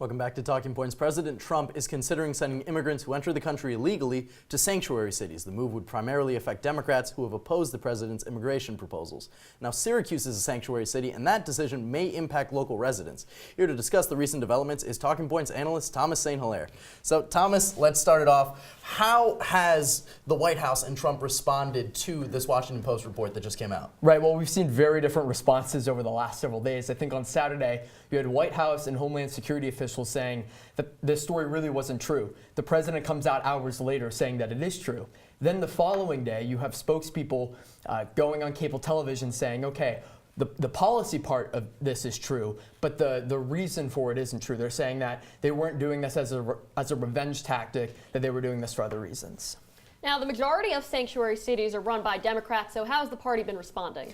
Welcome back to Talking Points. President Trump is considering sending immigrants who enter the country illegally to sanctuary cities. The move would primarily affect Democrats who have opposed the president's immigration proposals. Now, Syracuse is a sanctuary city, and that decision may impact local residents. Here to discuss the recent developments is Talking Points analyst Thomas St. Hillaire. So, Thomas, let's start it off. How has the White House and Trump responded to this Washington Post report that just came out? Right, well, we've seen very different responses over the last several days. I think on Saturday, you had White House and Homeland Security officials saying that this story really wasn't true. The president comes out hours later saying that it is true. Then the following day, you have spokespeople going on cable television saying, okay, the policy part of this is true, but the reason for it isn't true. They're saying that they weren't doing this as a revenge tactic, that they were doing this for other reasons. Now, the majority of sanctuary cities are run by Democrats, so how has the party been responding?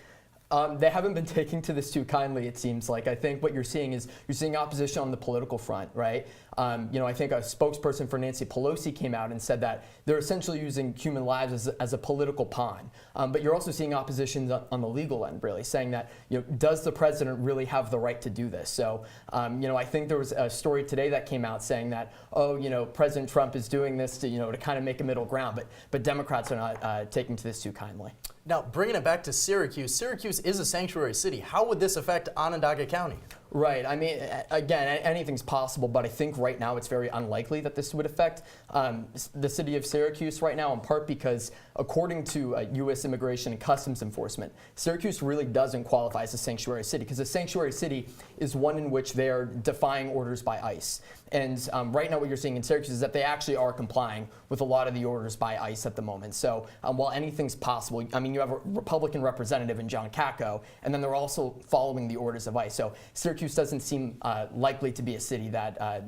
They haven't been taking to this too kindly, it seems like. I think what you're seeing is you're seeing opposition on the political front, right? I think a spokesperson for Nancy Pelosi came out and said that they're essentially using human lives as a political pawn. But you're also seeing opposition on the legal end, really, saying that, does the president really have the right to do this? So, I think there was a story today that came out saying that, President Trump is doing this to kind of make a middle ground, but Democrats are not taking to this too kindly. Now, bringing it back to Syracuse, Syracuse is a sanctuary city. How would this affect Onondaga County? Right. I mean, again, anything's possible, but I think right now it's very unlikely that this would affect the city of Syracuse right now, in part because, according to U.S. Immigration and Customs Enforcement, Syracuse really doesn't qualify as a sanctuary city, because a sanctuary city is one in which they are defying orders by ICE. And right now what you're seeing in Syracuse is that they actually are complying with a lot of the orders by ICE at the moment. So while anything's possible, I mean, you have a Republican representative in John Kakko, and then they're also following the orders of ICE. So Syracuse doesn't seem likely to be a city that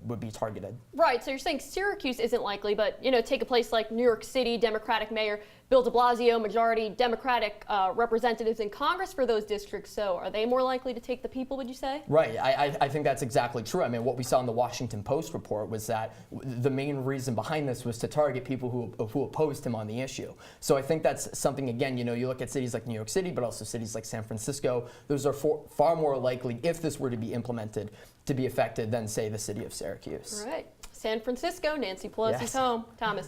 would be targeted. Right, so you're saying Syracuse isn't likely, but take a place like New York City, Democratic Mayor Bill de Blasio, majority Democratic representatives in Congress for those districts. So are they more likely to take the people, would you say? Right, I think that's exactly true. I mean, what we saw in the Washington Post report was that the main reason behind this was to target people who opposed him on the issue. So I think that's something, again, you look at cities like New York City, but also cities like San Francisco. Those are far more likely, if this were to be implemented, to be affected than, say, the city of Syracuse. All right. San Francisco, Nancy Pelosi's home. Thomas.